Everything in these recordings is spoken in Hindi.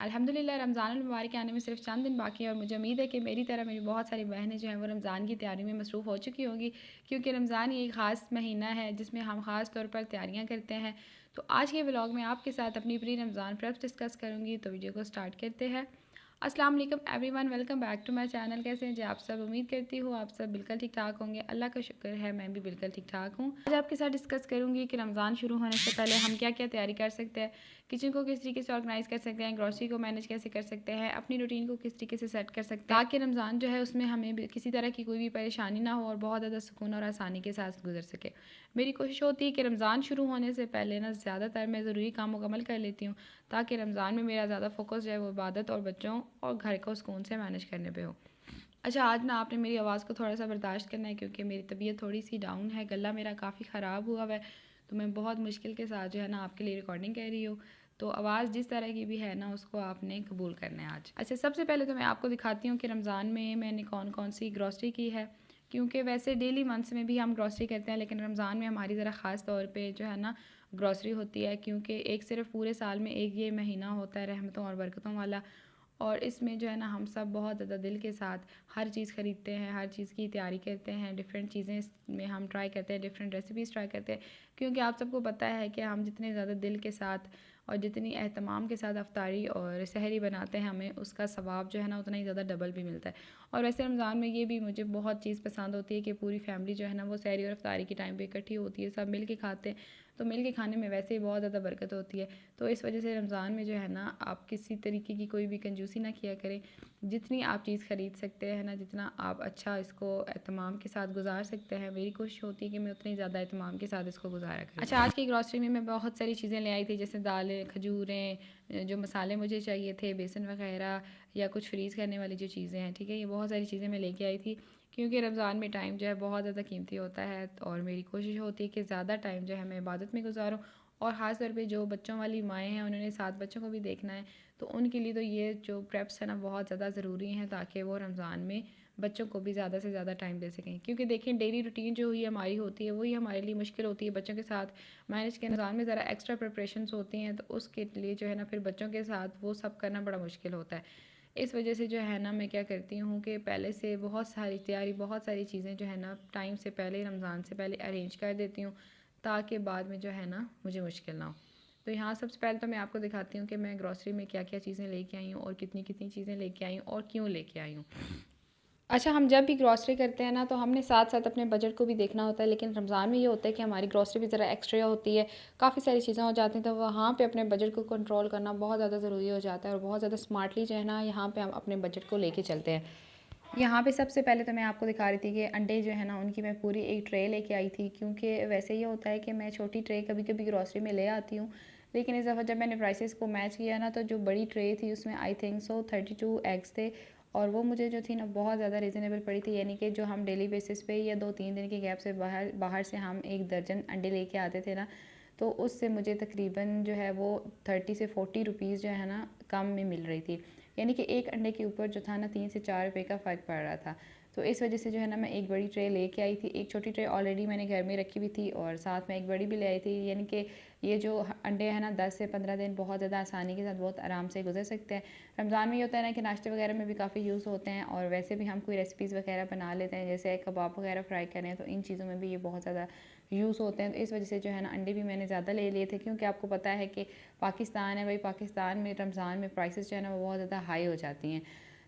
अल्हम्दुलिल्लाह रमज़ानुल मुबारक आने में सिर्फ चंद दिन बाकी हैं और मुझे उम्मीद है कि मेरी तरह मेरी बहुत सारी बहनें जो हैं वो रमज़ान की तैयारी में मसरूफ़ हो चुकी होंगी, क्योंकि रमज़ान ये एक ख़ास महीना है जिसमें हम ख़ास तौर पर तैयारियां करते हैं। तो आज के व्लॉग में आपके साथ अपनी प्री रमज़ान प्रेप्स डिस्कस करूँगी, तो वीडियो को स्टार्ट करते हैं। अस्सलाम वालेकुम everyone, welcome back to my channel. कैसे हैं जी आप सब? उम्मीद करती हूँ आप सब बिल्कुल ठीक ठाक होंगे। अल्लाह का शुक्र है मैं भी बिल्कुल ठीक ठाक हूँ। आज आपके साथ डिस्कस करूँगी कि रमज़ान शुरू होने से पहले हम क्या क्या तैयारी कर सकते हैं, किचन को किस तरीके से ऑर्गेनाइज़ कर सकते हैं, ग्रॉसरी को मैनेज कैसे कर सकते हैं, अपनी रूटीन को किस तरीके से सेट कर सकते हैं ताकि रमज़ान जो है उसमें हमें भी किसी तरह की कोई भी परेशानी ना हो और बहुत ज़्यादा सुकून और आसानी के साथ गुजर सके। मेरी कोशिश होती है कि रमज़ान शुरू होने से पहले ना ज़्यादातर मैं ज़रूरी काम मुकम्मल कर लेती हूँ, ताकि रमज़ान में मेरा ज़्यादा फोकस जो है वो इबादत और बच्चों और घर को सुकून से मैनेज करने पे हो। अच्छा, आज ना आपने मेरी आवाज़ को थोड़ा सा बर्दाश्त करना है, क्योंकि मेरी तबीयत थोड़ी सी डाउन है, गला मेरा काफ़ी ख़राब हुआ हुआ है, तो मैं बहुत मुश्किल के साथ जो है ना आपके लिए रिकॉर्डिंग कर रही हूँ। तो आवाज़ जिस तरह की भी है ना उसको आपने कबूल करना है आज। अच्छा, सबसे पहले तो मैं आपको दिखाती हूँ कि रमज़ान में मैंने कौन कौन सी ग्रॉसरी की है, क्योंकि वैसे डेली मंथ्स में भी हम ग्रॉसरी करते हैं, लेकिन रमज़ान में हमारी ज़रा ख़ास तौर पे जो है ना ग्रॉसरी होती है, क्योंकि एक सिर्फ पूरे साल में एक ये महीना होता है रहमतों और बरकतों वाला। और इसमें जो है ना हम सब बहुत ज़्यादा दिल के साथ हर चीज़ ख़रीदते हैं, हर चीज़ की तैयारी करते हैं, डिफरेंट चीज़ें इसमें हम ट्राई करते हैं, डिफरेंट रेसिपीज़ ट्राई करते हैं, क्योंकि आप सबको पता है कि हम जितने ज़्यादा दिल के साथ और जितनी एहतमाम के साथ अफ्तारी और सहरी बनाते हैं, हमें उसका सवाब जो है ना उतना ही ज़्यादा डबल भी मिलता है। और वैसे रमज़ान में ये भी मुझे बहुत चीज़ पसंद होती है कि पूरी फैमिली जो है ना वो सहरी और अफ्तारी के टाइम पे इकट्ठी होती है, सब मिल के खाते हैं, तो मिल के खाने में वैसे ही बहुत ज़्यादा बरकत होती है। तो इस वजह से रमज़ान में जो है ना आप किसी तरीके की कोई भी कंजूसी ना किया करें, जितनी आप चीज़ ख़रीद सकते हैं ना, जितना आप अच्छा इसको एहतमाम के साथ गुजार सकते हैं, मेरी कोशिश होती है कि मैं उतनी ज़्यादा एहतमाम के साथ इसको गुजारा करूँ। अच्छा, आज की ग्रॉसरी में मैं बहुत सारी चीज़ें ले आई थी, जैसे दालें, खजूरें, जो मसाले मुझे चाहिए थे, बेसन वगैरह, या कुछ फ्रीज़ करने वाली जो चीज़ें हैं, ठीक है, ये बहुत सारी चीज़ें मैं लेके आई थी, क्योंकि रमज़ान में टाइम जो है बहुत ज़्यादा कीमती होता है, और मेरी कोशिश होती है कि ज़्यादा टाइम जो है मैं इबादत में गुजारूँ। और ख़ास तौर पे जो बच्चों वाली माएँ हैं, उन्होंने 7 बच्चों को भी देखना है, तो उनके लिए तो ये जो प्रेप्स है ना बहुत ज़्यादा ज़रूरी हैं, ताकि वो रमज़ान में बच्चों को भी ज़्यादा से ज़्यादा टाइम दे सकें। क्योंकि देखें, डेली रूटीन जो ही हमारी होती है वही हमारे लिए मुश्किल होती है बच्चों के साथ मैनेज के। रमज़ान में ज़रा एक्स्ट्रा प्रिपरेशंस होती हैं, तो उसके लिए जो है ना फिर बच्चों के साथ वो सब करना बड़ा मुश्किल होता है। इस वजह से जो है ना मैं क्या करती हूँ कि पहले से बहुत सारी तैयारी, बहुत सारी चीज़ें जो है ना टाइम से पहले, रमज़ान से पहले अरेंज कर देती हूँ, ताकि बाद में जो है ना मुझे मुश्किल ना हो। तो यहाँ सबसे पहले तो मैं आपको दिखाती हूँ कि मैं ग्रॉसरी में क्या क्या चीज़ें लेके आई हूँ और कितनी कितनी चीज़ें लेके आई हूँ और क्यों लेके आई हूँ। अच्छा, हम जब भी ग्रॉसरी करते हैं ना तो हमने साथ साथ अपने बजट को भी देखना होता है, लेकिन रमज़ान में ये होता है कि हमारी ग्रॉसरी भी ज़रा एक्स्ट्रा होती है, काफ़ी सारी चीज़ें हो जाती हैं, तो वहाँ पे अपने बजट को कंट्रोल करना बहुत ज़्यादा ज़रूरी हो जाता है, और बहुत ज़्यादा स्मार्टली जो है ना यहाँ पे हम अपने बजट को लेके चलते हैं। यहाँ पे सबसे पहले तो मैं आपको दिखा रही थी कि अंडे जो है ना उनकी मैं पूरी एक ट्रे लेके आई थी, क्योंकि वैसे ये होता है कि मैं छोटी ट्रे कभी कभी ग्रॉसरी में ले आती हूँ, लेकिन इस दफ़ा जब मैंने प्राइसेस को मैच किया ना तो जो बड़ी ट्रे थी उसमें आई थिंक सो 32 एग्स थे, और वो मुझे जो थी ना बहुत ज़्यादा रीज़नेबल पड़ी थी, यानी कि जो हम डेली बेसिस पे या 2-3 दिन के गैप से बाहर बाहर से हम 1 दर्जन अंडे लेके आते थे ना, तो उससे मुझे तकरीबन जो है वो 30 से 40 रुपीज़ जो है ना कम में मिल रही थी, यानी कि एक अंडे के ऊपर जो था ना 3 से 4 रुपये का फ़र्क पड़ रहा था। तो इस वजह से जो है ना मैं एक बड़ी ट्रे लेके आई थी, एक छोटी ट्रे ऑलरेडी मैंने घर में रखी हुई थी और साथ में एक बड़ी भी ले आई थी, यानी कि ये जो अंडे हैं ना 10 से 15 दिन बहुत ज़्यादा आसानी के साथ बहुत आराम से गुजर सकते हैं। रमज़ान में ये होता है ना कि नाश्ते वगैरह में भी काफ़ी यूज़ होते हैं, और वैसे भी हम कोई रेसिपीज़ वगैरह बना लेते हैं, जैसे कबाब वगैरह फ्राई करें, तो इन चीज़ों में भी ये बहुत ज़्यादा यूज़ होते हैं। तो इस वजह से जो है ना अंडे भी मैंने ज़्यादा ले लिए थे, क्योंकि आपको पता है कि पाकिस्तान है भाई, पाकिस्तान में रमज़ान में प्राइसेस जो है ना वो बहुत ज़्यादा हाई हो जाती हैं।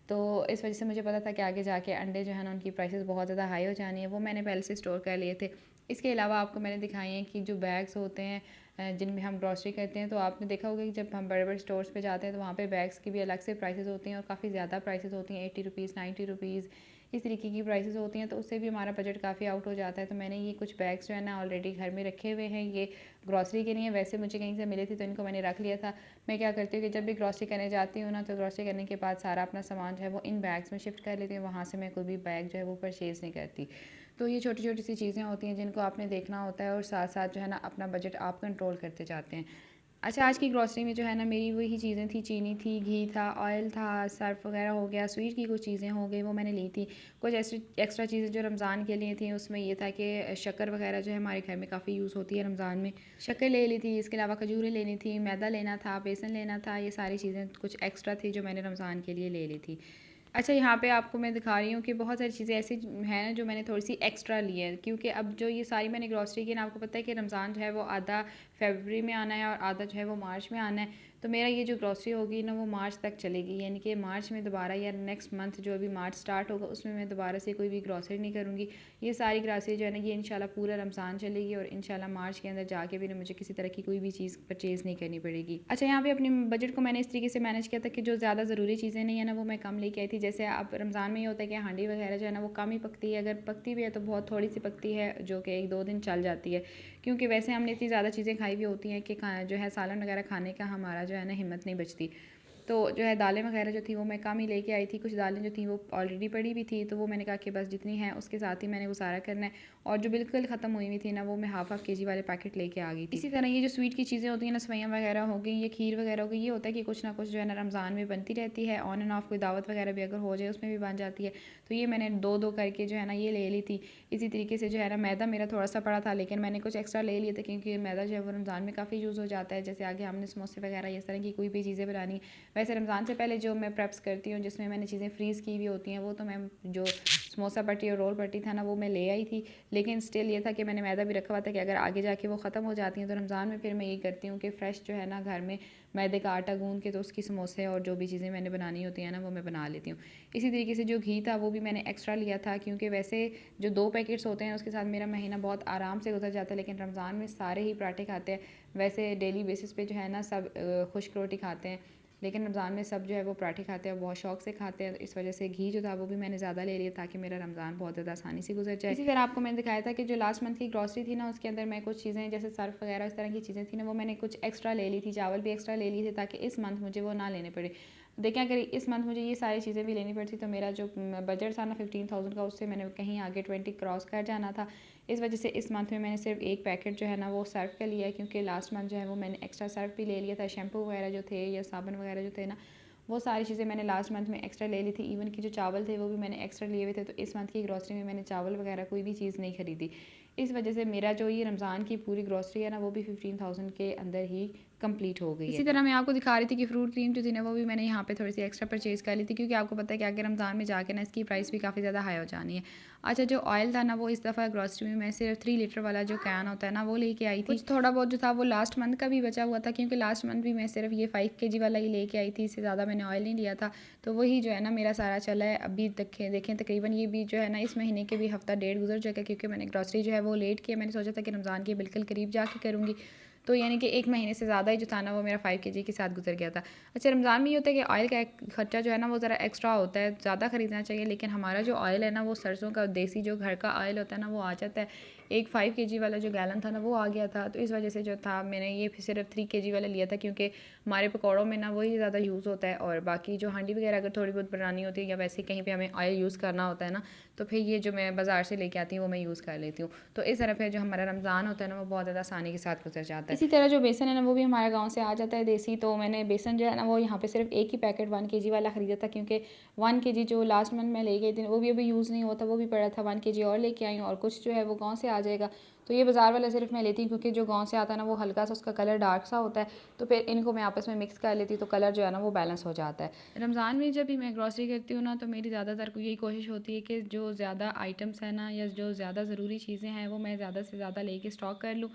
तो इस वजह से मुझे पता था कि आगे जाके अंडे जो है ना उनकी प्राइसेस बहुत ज़्यादा हाई हो जानी है, वो मैंने पहले से स्टोर कर लिए थे। इसके अलावा आपको मैंने दिखाई है कि जो बैग्स होते हैं जिनमें हम ग्रॉसरी करते हैं, तो आपने देखा होगा कि जब हम बड़े बड़े स्टोर्स पे जाते हैं तो वहाँ पे बैग्स की भी अलग से प्राइसेस होती हैं, और काफ़ी ज़्यादा प्राइसेस होती हैं, 80 रुपीज़, 90 रुपीज़, इस तरीके की प्राइसेस होती हैं, तो उससे भी हमारा बजट काफ़ी आउट हो जाता है। तो मैंने ये कुछ बैग्स जो है ना ऑलरेडी घर में रखे हुए हैं, ये ग्रॉसरी के नहीं है, वैसे मुझे कहीं से मिले थे तो इनको मैंने रख लिया था। मैं क्या करती हूँ कि जब भी ग्रॉसरी करने जाती हूँ ना, तो ग्रॉसरी करने के बाद सारा अपना सामान जो है वो इन बैग्स में शिफ्ट कर लेती हूँ, वहाँ से मैं कोई भी बैग जो है वो परचेज़ नहीं करती। तो ये छोटी छोटी सी चीज़ें होती हैं जिनको आपने देखना होता है, और साथ साथ जो है ना अपना बजट आप कंट्रोल करते जाते हैं। अच्छा, आज की ग्रॉसरी में जो है ना मेरी वही चीज़ें थी, चीनी थी, घी था, ऑयल था, सर्फ़ वग़ैरह हो गया, स्वीट की कुछ चीज़ें हो गई वो मैंने ली थी। कुछ ऐसी एक्स्ट्रा चीज़ें जो रमज़ान के लिए थी उसमें ये था कि शक्कर वग़ैरह जो है हमारे घर में काफ़ी यूज़ होती है रमज़ान में, शक्कर ले ली थी। इसके अलावा खजूरें लेनी थी, मैदा लेना था, बेसन लेना था, ये सारी चीज़ें कुछ एक्स्ट्रा थी जो मैंने रमज़ान के लिए ले ली थी। अच्छा, यहाँ पे आपको मैं दिखा रही हूँ कि बहुत सारी चीज़ें ऐसी हैं ना जो मैंने थोड़ी-सी एक्स्ट्रा ली है, क्योंकि अब जो ये सारी मैंने ग्रॉसरी की ना, आपको पता है कि रमज़ान जो है वो आधा फ़रवरी में आना है और आधा जो है वो मार्च में आना है। तो मेरा ये जो ग्रॉसरी होगी ना वो मार्च तक चलेगी, यानी कि मार्च में दोबारा या नेक्स्ट मंथ जो अभी मार्च स्टार्ट होगा उसमें मैं दोबारा से कोई भी ग्रॉसरी नहीं करूँगी। ये सारी ग्रॉसरी जो है ना ये इंशाल्लाह पूरा रमज़ान चलेगी और इंशाल्लाह मार्च के अंदर जाके भी ना मुझे किसी तरह की कोई भी चीज़ परचेज़ नहीं करनी पड़ेगी। अच्छा, यहाँ पे अपने बजट को मैंने इस तरीके से मैनेज किया था कि जो ज़्यादा ज़रूरी चीज़ें नहीं है ना वो मैं कम लेके आई थी। जैसे अब रमज़ान में ये होता है कि हांडी वगैरह जो है ना वो कम ही पकती है, अगर पकती भी है तो बहुत थोड़ी सी पकती है जो कि 1-2 दिन चल जाती है, क्योंकि वैसे हमने इतनी ज़्यादा चीज़ें खाई हुई होती हैं कि जो है सालन वगैरह खाने का हमारा जो है ना हिम्मत नहीं बचती। तो जो है दालें वगैरह जो थी वो मैं कम ही लेके आई थी। कुछ दालें जो थी वो ऑलरेडी पड़ी हुई थी, तो वो मैंने कहा कि बस जितनी है उसके साथ ही मैंने गुजारा करना है। और जो बिल्कुल ख़त्म हुई हुई थी ना वो मैं हाफ़ केजी वाले पैकेट लेके आ गई थी। इसी तरह ये जो स्वीट की चीज़ें होती हैं ना, सवैयाँ वगैरह हो गई, ये खीर वगैरह हो गई, ये होता है कि कुछ ना कुछ जो है ना रमज़ान में बनती रहती है, ऑन एंड ऑफ कोई दावत वगैरह भी अगर हो जाए उसमें भी बन जाती है। तो ये मैंने 2-2 करके जो है ना ये ले ली थी। इसी तरीके से जो है ना मैदा मेरा थोड़ा सा पड़ा था, लेकिन मैंने कुछ एक्स्ट्रा ले लिए थे क्योंकि मैदा जो है वो रमज़ान में काफ़ी यूज़ हो जाता है। जैसे आगे हमने समोसे वगैरह इस तरह की कोई भी चीज़ें बनानी, वैसे रमज़ान से पहले जो मैं प्रेप्स करती हूँ जिसमें मैंने चीज़ें फ्रीज़ की हुई होती हैं, वो तो मैं जो समोसा पट्टी और रोल पट्टी था ना वो मैं ले आई थी। लेकिन स्टिल ये था कि मैंने मैदा भी रखा हुआ था कि अगर आगे जाके वो ख़त्म हो जाती हैं तो रमज़ान में फिर मैं ये करती हूँ कि फ़्रेश जो है ना घर में मैदे का आटा गूँध के तो उसकी समोसे और जो भी चीज़ें मैंने बनानी होती हैं ना वो मैं बना लेती हूँ। इसी तरीके से जो घी था वो भी मैंने एक्स्ट्रा लिया था, क्योंकि वैसे जो 2 पैकेट्स होते हैं उसके साथ मेरा महीना बहुत आराम से गुजर जाता है, लेकिन रमज़ान में सारे ही पराठे खाते हैं। वैसे डेली बेसिस पे जो है ना सब खुश्क रोटी खाते हैं, लेकिन रमज़ान में सब जो है वो पराठे खाते हैं, बहुत शौक से खाते हैं। इस वजह से घी जो था वो भी मैंने ज़्यादा ले लिया ताकि मेरा रमज़ान बहुत ज़्यादा आसानी से गुजर जाए। इसी तरह आपको मैंने दिखाया था कि जो लास्ट मंथ की ग्रॉसरी थी ना उसके अंदर मैं कुछ चीज़ें जैसे सर्फ वगैरह इस तरह की चीज़ें थी ना वो मैंने कुछ एक्स्ट्रा ले ली थी, चावल भी एक्स्ट्रा ले लिए थे ताकि इस मंथ मुझे वो ना लेने पड़े। देखें, अगर इस मंथ मुझे ये सारी चीज़ें भी लेनी पड़ती तो मेरा जो बजट था ना 15,000 का, उससे मैंने कहीं आगे 20 क्रॉस कर जाना था। इस वजह से इस मंथ में मैंने सिर्फ एक पैकेट जो है ना वो सर्फ का लिया है, क्योंकि लास्ट मंथ जो है वो मैंने एक्स्ट्रा सर्फ भी ले लिया था। शैम्पू वगैरह जो थे या साबुन वगैरह जो थे ना वो सारी चीज़ें मैंने लास्ट मंथ में एक्स्ट्रा ले ली थी। इवन कि जो चावल थे वो भी मैंने एक्स्ट्रा लिए हुए थे, तो इस मंथ की ग्रॉसरी में मैंने चावल वगैरह कोई भी चीज़ नहीं खरीदी। इस वजह से मेरा जो ये रमज़ान की पूरी ग्रॉसरी है ना वो भी 15,000 के अंदर ही कंप्लीट हो गई है। इसी तरह मैं आपको दिखा रही थी कि फ्रूट क्रीम जो थी ना वो भी मैंने यहाँ पे थोड़ी सी एक्स्ट्रा परचेज़ कर ली थी, क्योंकि आपको पता है कि आगे रमज़ान में जाके ना इसकी प्राइस भी काफ़ी ज़्यादा हाई हो जानी है। अच्छा, जो ऑयल था ना वो इस दफ़ा ग्रॉसरी में मैं सिर्फ 3 लीटर वाला जो कैन होता है ना वो लेके आई थी। कुछ थोड़ा बहुत जो था वो लास्ट मंथ का भी बचा हुआ था, क्योंकि लास्ट मंथ भी मैं सिर्फ ये 5 केजी वाला ही लेके आई थी, इससे ज़्यादा मैंने ऑयल नहीं लिया था। तो वही जो है ना मेरा सारा चला है। अभी देखें तकरीबन ये भी जो है ना इस महीने के भी हफ्ता डेढ़ गुजर जाएगा, क्योंकि मैंने ग्रॉसरी जो है वो लेट किया। मैंने सोचा था कि रमज़ान के बिल्कुल करीब जाके करूँगी, तो यानी कि 1 महीने से ज़्यादा ही जो था ना वो मेरा 5 केजी के साथ गुजर गया था। अच्छा, रमज़ान में ये होता है कि ऑयल का खर्चा जो है ना वो ज़रा एक्स्ट्रा होता है, ज़्यादा ख़रीदना चाहिए, लेकिन हमारा जो ऑयल है ना वो सरसों का देसी जो घर का ऑयल होता है ना वो आ जाता है। एक 5 केजी वाला जो गैलन था ना वो आ गया था, तो इस वजह से जो था मैंने ये सिर्फ 3 केजी वाला लिया था, क्योंकि हमारे पकौड़ों में ना वही ज़्यादा यूज़ होता है। और बाकी जो हांडी वगैरह अगर थोड़ी बहुत बनानी होती है या वैसे कहीं पे हमें ऑयल यूज़ करना होता है ना, तो फिर ये जो मैं बाज़ार से लेके आती हूँ वो मैं यूज़ कर लेती हूँ। तो इस तरह फिर जो हमारा रमज़ान होता है ना वो बहुत ज़्यादा आसानी के साथ गुजर जाता है। इसी तरह जो बेसन है ना वो भी हमारे गाँव से आ जाता है देसी, तो मैंने बेसन जो है ना वो यहाँ पे सिर्फ एक ही पैकेट 1 केजी वाला ख़रीदा था, क्योंकि 1 केजी जो लास्ट मंथ में ले गई थी वो भी अभी यूज़ नहीं होता, वो भी पड़ा था। 1 केजी और लेके आई हूँ, और कुछ जो है वो गाँव से आ जाएगा। तो ये बाज़ार वाला सिर्फ मैं लेती हूँ, क्योंकि जो गाँव से आता है ना वो हल्का सा उसका कलर डार्क सा होता है, तो फिर इनको मैं आपस में मिक्स कर लेती हूँ, तो कलर जो है ना वो बैलेंस हो जाता है। रमज़ान में जब भी मैं ग्रॉसरी करती हूँ ना तो मेरी ज़्यादातर यही कोशिश होती है कि जो ज़्यादा आइटम्स हैं ना या जो ज़्यादा ज़रूरी चीज़ें हैं वो मैं ज़्यादा से ज़्यादा लेके स्टॉक कर लूँ,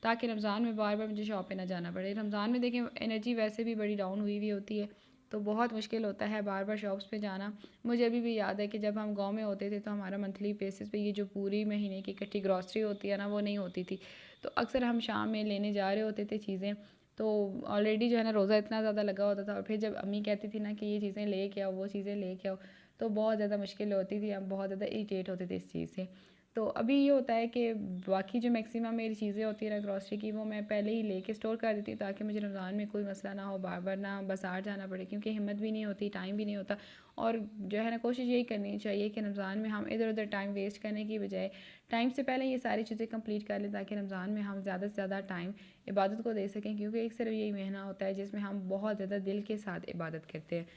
ताकि रमज़ान में बार बार मुझे शॉप पे ना जाना पड़े। रमज़ान में देखें एनर्जी वैसे भी बड़ी डाउन हुई हुई होती है, तो बहुत मुश्किल होता है बार बार शॉप्स पे जाना। मुझे अभी भी याद है कि जब हम गांव में होते थे तो हमारा मंथली बेसिस पे ये जो पूरी महीने की इकट्ठी ग्रॉसरी होती है ना वो नहीं होती थी, तो अक्सर हम शाम में लेने जा रहे होते थे चीज़ें, तो ऑलरेडी जो है ना रोज़ा इतना ज़्यादा लगा होता था, और फिर जब अम्मी कहती थी ना कि ये चीज़ें ले के आओ वो चीज़ें ले के आओ, तो बहुत ज़्यादा मुश्किल होती थी, हम बहुत ज़्यादा इरिटेट होते थे इस चीज़ से। तो अभी ये होता है कि बाकी जो मैक्सिमम मेरी चीज़ें होती हैं ना ग्रॉसरी की, वो मैं पहले ही लेके स्टोर कर देती हूँ ताकि मुझे रमज़ान में कोई मसला ना हो, बार बार ना बाज़ार जाना पड़े, क्योंकि हिम्मत भी नहीं होती, टाइम भी नहीं होता। और जो है ना कोशिश यही करनी चाहिए कि रमज़ान में हम इधर उधर टाइम वेस्ट करने की बजाय टाइम से पहले ये सारी चीज़ें कंप्लीट कर लें, ताकि रमज़ान में हम ज़्यादा से ज़्यादा टाइम इबादत को दे सकें, क्योंकि एक सिर्फ यही महीना होता है जिसमें हम बहुत ज़्यादा दिल के साथ इबादत करते हैं।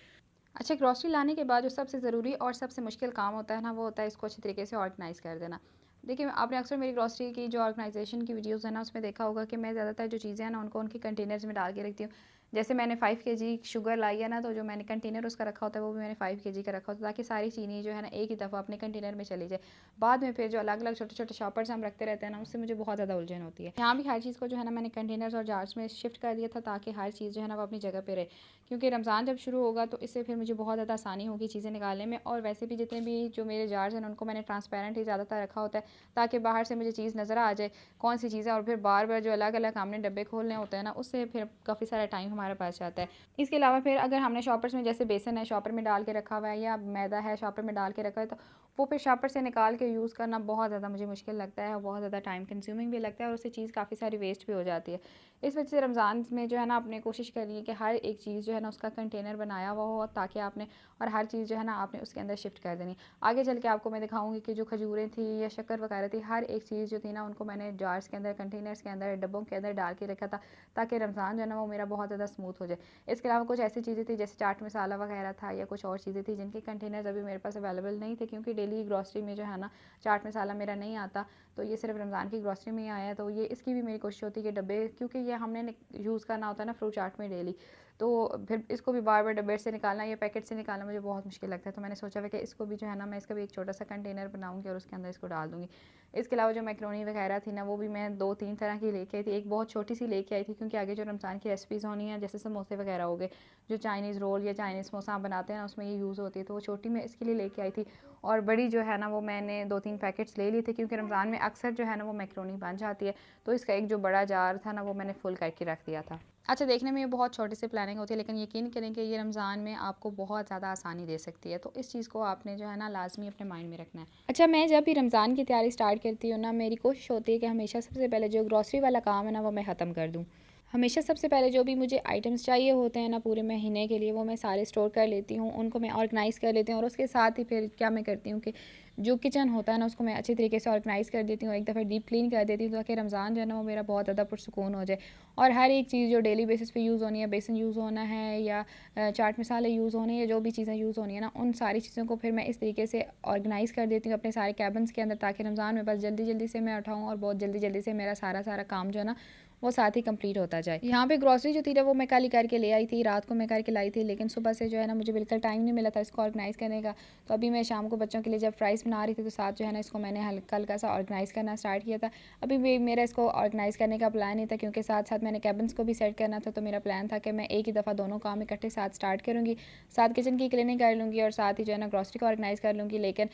अच्छा, ग्रॉसरी लाने के बाद जो सबसे ज़रूरी और सबसे मुश्किल काम होता है ना, वो होता है इसको अच्छी तरीके से ऑर्गेनाइज़ कर देना। देखिए, आपने अक्सर मेरी ग्रॉसरी की जो ऑर्गेनाइज़ेशन की वीडियोज़ है ना, उसमें देखा होगा कि मैं ज़्यादातर जो चीज़ें हैं ना, उनको उनके कंटेनर्स में डाल के रखती हूँ। जैसे मैंने 5 केजी शुगर लाई है ना, तो जो मैंने कंटेनर उसका रखा होता है, वो भी मैंने 5 केजी का रखा होता है, ताकि सारी चीनी जो है ना, एक ही दफ़ा अपने कंटेनर में चली जाए। बाद में फिर जो अलग-अलग छोटे-छोटे शॉपर्स हम रखते रहते हैं ना, उससे मुझे बहुत ज़्यादा उलझन होती है। यहाँ भी हर चीज़ को जो है ना, मैंने कंटेनर्स और जार्स में शिफ्ट कर दिया था, ताकि हर चीज़ जो है ना, वो अपनी जगह पे रहे। क्योंकि रमज़ान जब शुरू होगा, तो इससे फिर मुझे बहुत ज़्यादा आसानी होगी चीज़ें निकालने में। और वैसे भी जितने भी जो मेरे जार्स हैं, उनको मैंने ट्रांसपेरेंट ही ज़्यादातर रखा होता है, ताकि बाहर से मुझे चीज़ नज़र आ जाए कौन सी चीज़ है। और फिर बार-बार जो अलग-अलग हमने डब्बे खोलने होते हैं ना, उससे फिर काफ़ी सारा टाइम हमारे पास जाता है। इसके अलावा फिर अगर हमने शॉपर्स में, जैसे बेसन है शॉपर में डाल के रखा हुआ है, या मैदा है शॉपर में डाल के रखा है, तो वो फिर शॉपर से निकाल के यूज़ करना बहुत ज़्यादा मुझे मुश्किल लगता है, और बहुत ज़्यादा टाइम कंज्यूमिंग भी लगता है, और उससे चीज़ काफ़ी सारी वेस्ट भी हो जाती है। इस वजह से रमज़ान में जो है ना, आपने कोशिश करी है कि हर एक चीज़ जो है ना, उसका कंटेनर बनाया हुआ हो, ताकि आपने, और हर चीज़ जो है ना, आपने उसके अंदर शिफ्ट कर देनी। आगे चल के आपको मैं दिखाऊंगी कि जो खजूरें थी या शक्कर वगैरह थी, हर एक चीज़ जो थी ना, उनको मैंने जार्स के अंदर, कंटेनर्स के अंदर, डब्बों के अंदर डाल के रखा था, ताकि रमज़ान जो है ना, वो मेरा बहुत ज़्यादा स्मूथ हो जाए। इसके अलावा कुछ ऐसी चीज़ें थी, जैसे चाट मसाला वगैरह था, या कुछ और चीज़ें थी जिनके कंटेनर्स अभी मेरे पास अवेलेबल नहीं थे, क्योंकि डेली ग्रॉसरी में जो है ना, चाट मसाला मेरा नहीं आता, तो ये सिर्फ रमज़ान की ग्रॉसरी में ही आया है। तो ये इसकी भी मेरी कोशिश होती है कि डब्बे, क्योंकि ये हमने यूज़ करना होता है ना फ्रूट चाट में डेली, तो फिर इसको भी बार बार डब्बे से निकालना या पैकेट से निकालना मुझे बहुत मुश्किल लगता है। तो मैंने सोचा हुआ कि इसको भी जो है ना, मैं इसका भी एक छोटा सा कंटेनर बनाऊंगी और उसके अंदर इसको डाल दूँगी। इसके अलावा जो मैक्रोनी वगैरह थी ना, वो भी मैं 2-3 तरह की लेके आई थी। एक बहुत छोटी सी लेके आई थी, क्योंकि आगे जो रमज़ान की रेसिपीज़ होनी है, जैसे समोसे वगैरह हो गए, जो चाइनीज़ रोल या चाइनीज़ समोसा आप बनाते हैं ना, उसमें ये यूज़ होती है, तो वो छोटी मैं इसके लिए लेके आई थी। और बड़ी जो है ना, वो मैंने 2-3 पैकेट्स ले लिए थे, क्योंकि रमज़ान में अक्सर जो है ना, वो मैक्रोनी बन जाती है, तो इसका एक जो बड़ा जार था ना, वो मैंने फुल करके रख दिया था। अच्छा, देखने में ये बहुत छोटी सी प्लानिंग होती है, लेकिन यकीन करें कि ये रमज़ान में आपको बहुत ज़्यादा आसानी दे सकती है, तो इस चीज़ को आपने जो है ना, लाज़मी अपने माइंड में रखना है। अच्छा, मैं जब भी रमज़ान की तैयारी स्टार्ट करती हूँ ना, मेरी कोशिश होती है कि हमेशा सबसे पहले जो ग्रॉसरी वाला काम है ना, वो मैं ख़त्म कर दूँ। हमेशा सबसे पहले जो भी मुझे आइटम्स चाहिए होते हैं ना पूरे महीने के लिए, वो मैं सारे स्टोर कर लेती हूँ, उनको मैं ऑर्गेनाइज़ कर लेती हूँ, और उसके साथ ही फिर क्या मैं करती हूँ कि जो किचन होता है ना, उसको मैं अच्छी तरीके से ऑर्गेनाइज़ कर देती हूँ, एक दफ़ा डीप क्लीन कर देती हूँ, ताकि रमज़ान जो है ना, वो मेरा बहुत ज़्यादा पुरसुकून हो जाए। और हर एक चीज़ जो डेली बेसिस पे यूज़ होनी है, बेसन यूज़ होना है, या चाट मसाले यूज़ होने हैं, या जो भी चीज़ें यूज़ होनी है ना, उन सारी चीज़ों को फिर मैं इस तरीके से ऑर्गेनाइज़ कर देती हूँ अपने सारे कैबिन्स के अंदर, ताकि रमज़ान में बस जल्दी जल्दी से मैं उठाऊँ, और बहुत जल्दी जल्दी से मेरा सारा सारा काम जो है ना, वो साथ ही कंप्लीट होता जाए। यहाँ पे ग्रॉसरी जो थी ना, वो मैं कल ही करके ले आई थी, रात को मैं करके लाई थी, लेकिन सुबह से जो है ना, मुझे बिल्कुल टाइम नहीं मिला था इसको ऑर्गेनाइज़ करने का। तो अभी मैं शाम को बच्चों के लिए जब फ्राइज़ बना रही थी, तो साथ जो है ना, इसको मैंने हल्का हल्का सा ऑर्गेनाइज़ करना स्टार्ट किया था। अभी भी मेरा इसको ऑर्गेनाइज़ करने का प्लान नहीं था, क्योंकि साथ साथ मैंने कैबिन्स को भी सेट करना था, तो मेरा प्लान था कि मैं एक ही दफ़ा दोनों काम इकट्ठे साथ स्टार्ट करूँगी, साथ किचन की क्लीनिंग कर लूँगी, और साथ ही जो है ना, ग्रॉसरी को ऑर्गेनाइज़ कर लूँगी। लेकिन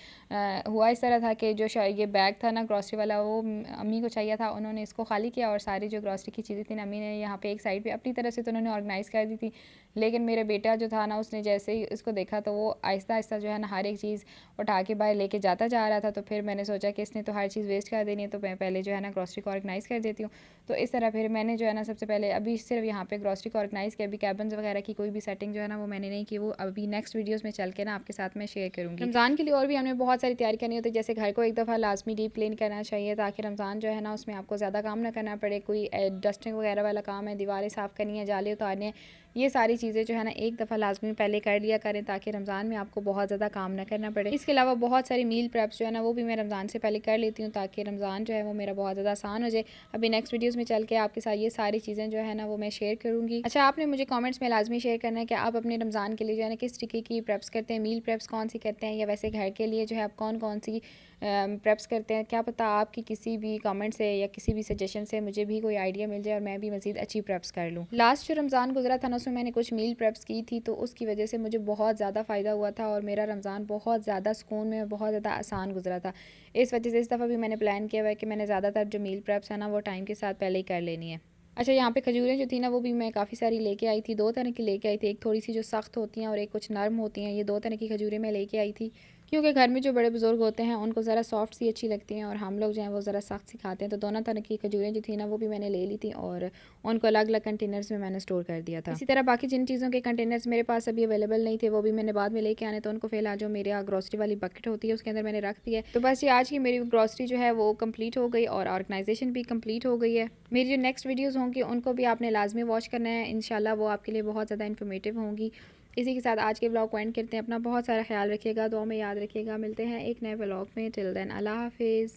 हुआ इस तरह था कि जो ये बैग था ना ग्रॉसरी वाला, वो अम्मी को चाहिए था, उन्होंने इसको खाली किया, और सारी जो ग्रॉसरी की चीज़ें थी ना, अम्मी ने यहाँ पे एक साइड पे अपनी तरफ से तो उन्होंने ऑर्गेनाइज़ कर दी थी। लेकिन मेरा बेटा जो था ना, उसने जैसे ही इसको देखा, तो वो आहिस्ता आहिस्ता जो है ना, हर एक चीज़ उठा के बाहर लेके जाता जा रहा था। तो फिर मैंने सोचा कि इसने तो हर चीज़ वेस्ट कर देनी है, तो मैं पहले जो है ना, ग्रॉसरी को ऑर्गेनाइज़ कर देती हूँ। तो इस तरह फिर मैंने जो है ना, सबसे पहले अभी सिर्फ यहाँ पे ग्रॉसरी को ऑर्गेनाइज़ किया। अभी कैबिन्स वगैरह की कोई भी सेटिंग जो है ना, वो मैंने नहीं की, वो अभी नेक्स्ट वीडियोज़ में चल के ना आपके साथ मैं शेयर करूँगी। रमज़ान के लिए और भी हमें बहुत सारी तैयारी करनी होती है, जैसे घर को एक दफ़ा लाजमी डीप क्लीन करना चाहिए, ताकि रमज़ान जो है ना, उसमें आपको ज़्यादा काम ना करना पड़े। कोई डस्टिंग वगैरह वाला काम है, दीवारें साफ़ करनी है, जाले उतारने हैं, ये सारी चीज़ें जो है ना, एक दफ़ा लाजमी पहले कर लिया करें, ताकि रमज़ान में आपको बहुत ज़्यादा काम ना करना पड़े। इसके अलावा बहुत सारी मील प्रेप्स जो है ना, वो भी मैं रमज़ान से पहले कर लेती हूँ, ताकि रमज़ान जो है वो मेरा बहुत ज़्यादा आसान हो जाए। अभी नेक्स्ट वीडियोज़ में चल के आपके साथ ये सारी चीज़ें जो है ना, वो मैं शेयर करूँगी। अच्छा, आपने मुझे कमेंट्स में लाजमी शेयर करना है कि आप अपने रमज़ान के लिए जो है ना, किस तरीके की प्रेप्स करते हैं, मील प्रेप्स कौन सी करते हैं, या वैसे घर के लिए जो है आप कौन कौन सी प्रेप्स करते हैं। क्या पता आपकी किसी भी कमेंट से या किसी भी सजेशन से मुझे भी कोई आइडिया मिल जाए, और मैं भी मज़ीद अच्छी प्रेप्स कर लूँ। लास्ट जो रमज़ान गुजरा था ना, उसमें मैंने कुछ मील प्रेप्स की थी, तो उसकी वजह से मुझे बहुत ज़्यादा फ़ायदा हुआ था, और मेरा रमज़ान बहुत ज़्यादा सुकून में, बहुत ज़्यादा आसान गुजरा था। इस वजह से इस दफ़ा भी मैंने प्लान किया हुआ है कि मैंने ज़्यादातर जो मील प्रेप्स है ना, वो टाइम के साथ पहले ही कर लेनी है। अच्छा, यहाँ पे खजूरें जो थी ना, वो भी मैं काफ़ी सारी लेके आई थी। 2 तरह की लेके आई थी, एक थोड़ी सी जो सख्त होती हैं, और एक कुछ नरम होती हैं। ये 2 तरह की खजूरें मैं लेके आई थी। क्योंकि घर में जो बड़े बुज़ुर्ग होते हैं उनको ज़रा सॉफ्ट सी अच्छी लगती हैं और हम लोग जो हैं वो ज़रा सख्त सी खाते हैं। तो दोनों तरह की खजूरें जो थी ना वो भी मैंने ले ली थी और उनको अलग-अलग कंटेनर्स में मैंने स्टोर कर दिया था। इसी तरह बाकी जिन चीज़ों के कंटेनर्स मेरे पास अभी अवेलेबल नहीं थे वो भी मैंने बाद में लेके आने, तो उनको फ़िलहाल जो मेरे यहाँ ग्रोसरी वाली बकेट होती है उसके अंदर मैंने रख दिया है। तो बस ये आज की मेरी ग्रोसरी जो है वो कंप्लीट हो गई और ऑर्गेनाइजेशन भी कंप्लीट हो गई है। मेरी जो नेक्स्ट वीडियोज़ होंगी उनको भी आपने लाजमी वॉच करना है, इंशाल्लाह वो आपके लिए बहुत ज़्यादा इन्फॉर्मेटिव होंगी। इसी के साथ आज के व्लॉग को एंड करते हैं। अपना बहुत सारा ख्याल रखिएगा, दुआ में याद रखिएगा। मिलते हैं एक नए व्लॉग में। टिल देन अल्लाह हाफिज़।